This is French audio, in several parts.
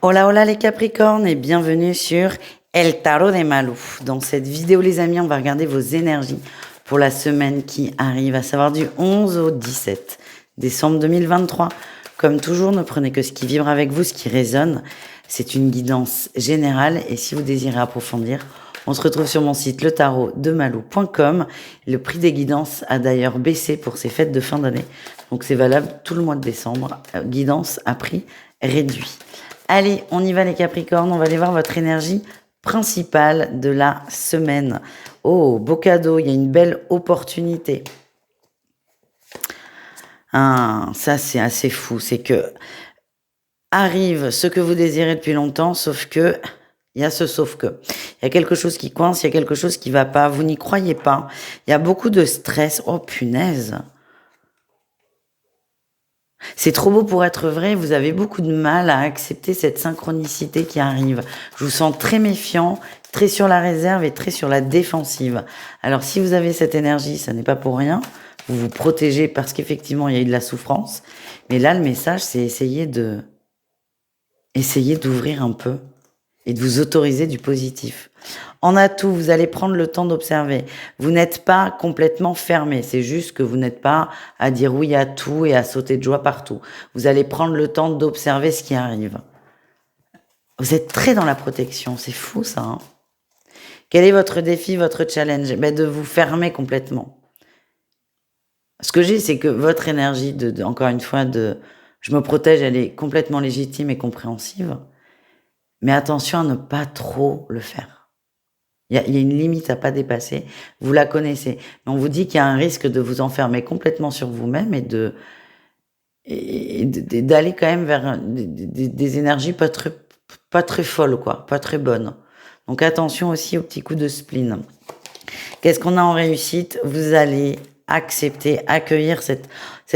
Hola, hola les Capricornes et bienvenue sur El Tarot des Malou. Dans cette vidéo, les amis, on va regarder vos énergies pour la semaine qui arrive, à savoir du 11 au 17 décembre 2023. Comme toujours, ne prenez que ce qui vibre avec vous, ce qui résonne. C'est une guidance générale et si vous désirez approfondir, on se retrouve sur mon site letarotdemalou.com. Le prix des guidances a d'ailleurs baissé pour ces fêtes de fin d'année. Donc c'est valable tout le mois de décembre. Guidance à prix réduit. Allez, on y va les Capricornes, on va aller voir votre énergie principale de la semaine. Oh, beau cadeau, il y a une belle opportunité. Ah, ça c'est assez fou, c'est que arrive ce que vous désirez depuis longtemps, sauf que, il y a ce sauf que. Il y a quelque chose qui coince, il y a quelque chose qui va pas, vous n'y croyez pas. Il y a beaucoup de stress. Oh punaise. C'est trop beau pour être vrai, vous avez beaucoup de mal à accepter cette synchronicité qui arrive. Je vous sens très méfiant, très sur la réserve et très sur la défensive. Alors si vous avez cette énergie, ça n'est pas pour rien. Vous vous protégez parce qu'effectivement il y a eu de la souffrance. Mais là le message c'est essayer d'ouvrir un peu et de vous autoriser du positif. En atout, vous allez prendre le temps d'observer. Vous n'êtes pas complètement fermé, c'est juste que vous n'êtes pas à dire oui à tout et à sauter de joie partout. Vous allez prendre le temps d'observer ce qui arrive. Vous êtes très dans la protection, c'est fou ça. Hein. Quel est votre défi, votre challenge? De vous fermer complètement. Ce que j'ai, c'est que votre énergie, encore une fois, je me protège, elle est complètement légitime et compréhensive. Mais attention à ne pas trop le faire. Il y a une limite à pas dépasser. Vous la connaissez. Mais on vous dit qu'il y a un risque de vous enfermer complètement sur vous-même et d'aller quand même vers des énergies pas très folles, quoi. Pas très bonnes. Donc attention aussi aux petits coups de spleen. Qu'est-ce qu'on a en réussite? Vous allez accepter, accueillir cette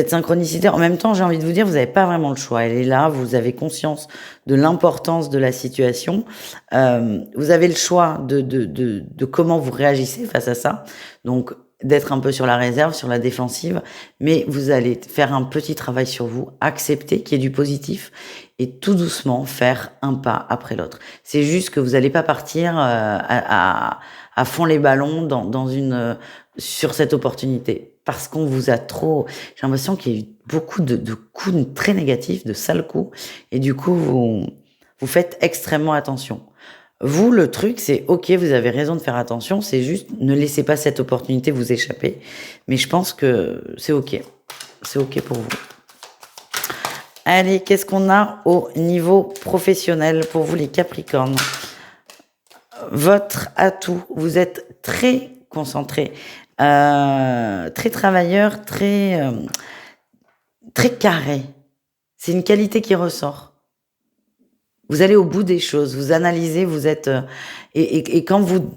synchronicité. En même temps, j'ai envie de vous dire, vous n'avez pas vraiment le choix. Elle est là, vous avez conscience de l'importance de la situation. Vous avez le choix de comment vous réagissez face à ça. Donc, d'être un peu sur la réserve, sur la défensive, mais vous allez faire un petit travail sur vous, accepter qu'il y ait du positif et tout doucement faire un pas après l'autre. C'est juste que vous n'allez pas partir à fond les ballons sur cette opportunité parce qu'on vous a trop. J'ai l'impression qu'il y a eu beaucoup de coups très négatifs, de sales coups, et du coup vous faites extrêmement attention. Vous, le truc, c'est ok, vous avez raison de faire attention, c'est juste ne laissez pas cette opportunité vous échapper. Mais je pense que c'est ok pour vous. Allez, qu'est-ce qu'on a au niveau professionnel pour vous les Capricornes? Votre atout, vous êtes très concentré, très travailleur, très carré. C'est une qualité qui ressort. Vous allez au bout des choses, vous analysez, vous êtes et quand vous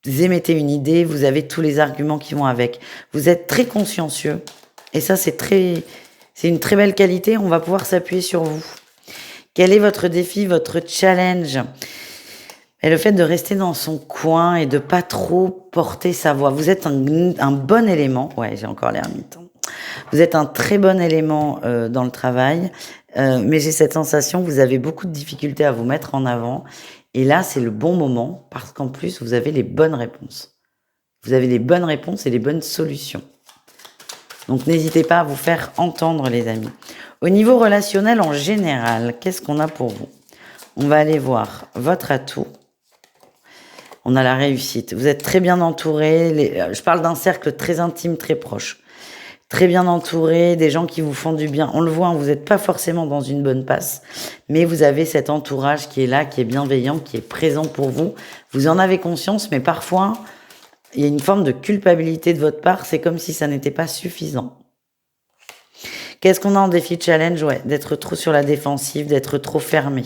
émettez une idée, vous avez tous les arguments qui vont avec. Vous êtes très consciencieux et ça c'est une très belle qualité. On va pouvoir s'appuyer sur vous. Quel est votre défi, votre challenge? Et le fait de rester dans son coin et de pas trop porter sa voix. Vous êtes un bon élément. Ouais, j'ai encore l'air mythe. Vous êtes un très bon élément dans le travail. Mais j'ai cette sensation que vous avez beaucoup de difficultés à vous mettre en avant. Et là, c'est le bon moment parce qu'en plus, vous avez les bonnes réponses. Vous avez les bonnes réponses et les bonnes solutions. Donc, n'hésitez pas à vous faire entendre, les amis. Au niveau relationnel en général, qu'est-ce qu'on a pour vous? On va aller voir votre atout. On a la réussite. Vous êtes très bien entouré. Je parle d'un cercle très intime, très proche. Très bien entouré, des gens qui vous font du bien. On le voit, vous n'êtes pas forcément dans une bonne passe, mais vous avez cet entourage qui est là, qui est bienveillant, qui est présent pour vous. Vous en avez conscience, mais parfois, il y a une forme de culpabilité de votre part. C'est comme si ça n'était pas suffisant. Qu'est-ce qu'on a en défi challenge? Ouais, d'être trop sur la défensive, d'être trop fermé.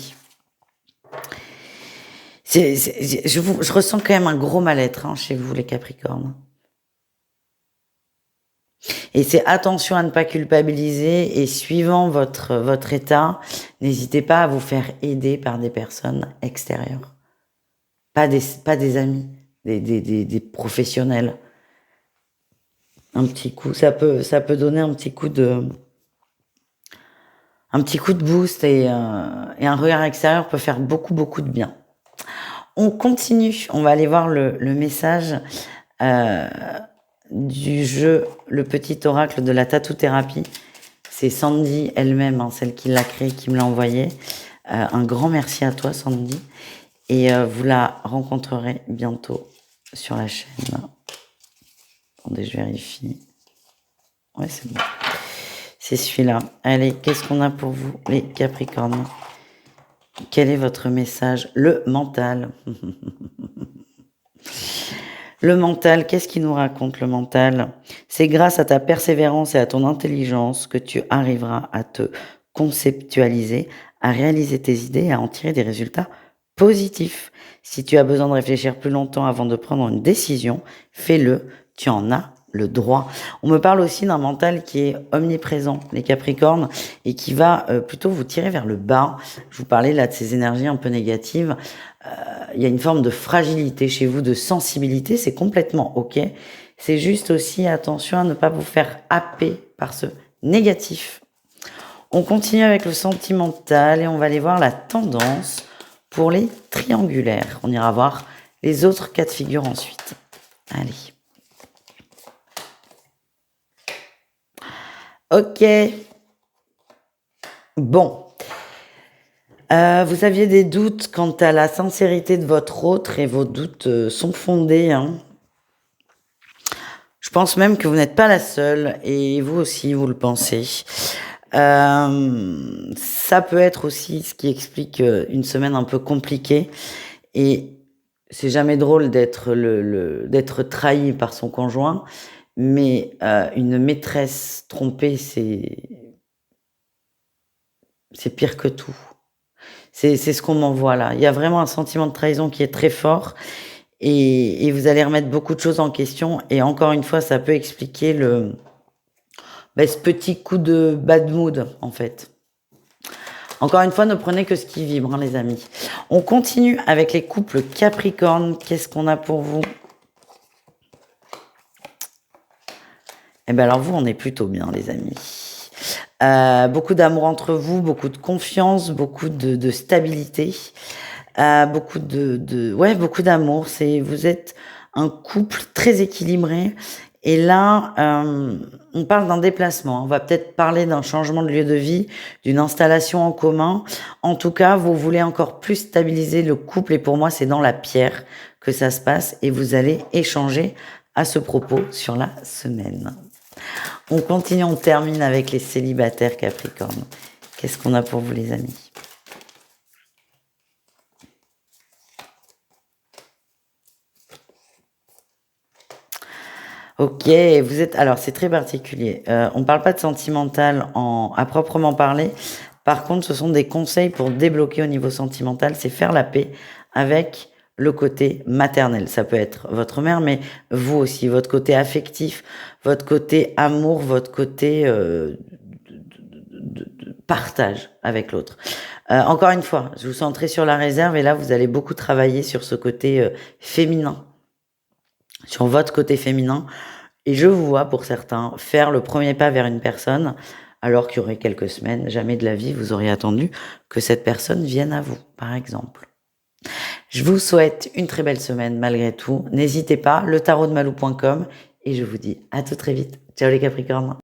Je ressens quand même un gros mal-être chez vous, les Capricornes. Et c'est attention à ne pas culpabiliser et suivant votre état, n'hésitez pas à vous faire aider par des personnes extérieures. Pas des amis, des professionnels. Un petit coup, ça peut donner un petit coup Un petit coup de boost et un regard extérieur peut faire beaucoup, beaucoup de bien. On continue, on va aller voir le message du jeu, le petit oracle de la tattoo-thérapie. C'est Sandy elle-même, celle qui l'a créé, qui me l'a envoyé. Un grand merci à toi, Sandy. Et vous la rencontrerez bientôt sur la chaîne. Attendez, je vérifie. Ouais, c'est bon. C'est celui-là. Allez, qu'est-ce qu'on a pour vous, les Capricornes? Quel est votre message? Le mental. Le mental, qu'est-ce qu'il nous raconte, le mental? C'est grâce à ta persévérance et à ton intelligence que tu arriveras à te conceptualiser, à réaliser tes idées et à en tirer des résultats positifs. Si tu as besoin de réfléchir plus longtemps avant de prendre une décision, fais-le, tu en as le droit. On me parle aussi d'un mental qui est omniprésent, les Capricornes, et qui va plutôt vous tirer vers le bas. Je vous parlais là de ces énergies un peu négatives. Il y a une forme de fragilité chez vous, de sensibilité, c'est complètement ok. C'est juste aussi attention à ne pas vous faire happer par ce négatif. On continue avec le sentimental et on va aller voir la tendance pour les triangulaires. On ira voir les autres cas de figure ensuite. Allez. Ok. Bon. Vous aviez des doutes quant à la sincérité de votre autre et vos doutes sont fondés. Je pense même que vous n'êtes pas la seule et vous aussi, vous le pensez. Ça peut être aussi ce qui explique une semaine un peu compliquée et c'est jamais drôle d'être d'être trahi par son conjoint, mais une maîtresse trompée, c'est pire que tout. C'est ce qu'on m'envoie là. Il y a vraiment un sentiment de trahison qui est très fort et vous allez remettre beaucoup de choses en question et encore une fois, ça peut expliquer ce petit coup de bad mood en fait. Encore une fois, ne prenez que ce qui vibre, les amis. On continue avec les couples Capricorne. Qu'est-ce qu'on a pour vous? Eh bien alors vous, on est plutôt bien, les amis. Beaucoup d'amour entre vous, beaucoup de confiance, beaucoup de stabilité, beaucoup beaucoup d'amour. Vous êtes un couple très équilibré. Et là, on parle d'un déplacement. On va peut-être parler d'un changement de lieu de vie, d'une installation en commun. En tout cas, vous voulez encore plus stabiliser le couple. Et pour moi, c'est dans la pierre que ça se passe. Et vous allez échanger à ce propos sur la semaine. On continue, on termine avec les célibataires Capricorne. Qu'est-ce qu'on a pour vous, les amis? Ok, vous êtes... Alors, c'est très particulier. On ne parle pas de sentimental à proprement parler. Par contre, ce sont des conseils pour débloquer au niveau sentimental. C'est faire la paix avec le côté maternel. Ça peut être votre mère, mais vous aussi, votre côté affectif, votre côté amour, votre côté de partage avec l'autre. Encore une fois, je vous centrerai sur la réserve et là, vous allez beaucoup travailler sur ce côté féminin, sur votre côté féminin. Et je vous vois, pour certains, faire le premier pas vers une personne, alors qu'il y aurait quelques semaines, jamais de la vie, vous auriez attendu que cette personne vienne à vous, par exemple. Je vous souhaite une très belle semaine, malgré tout. N'hésitez pas, letarotdemalou.com, et je vous dis à tout très vite. Ciao les Capricornes.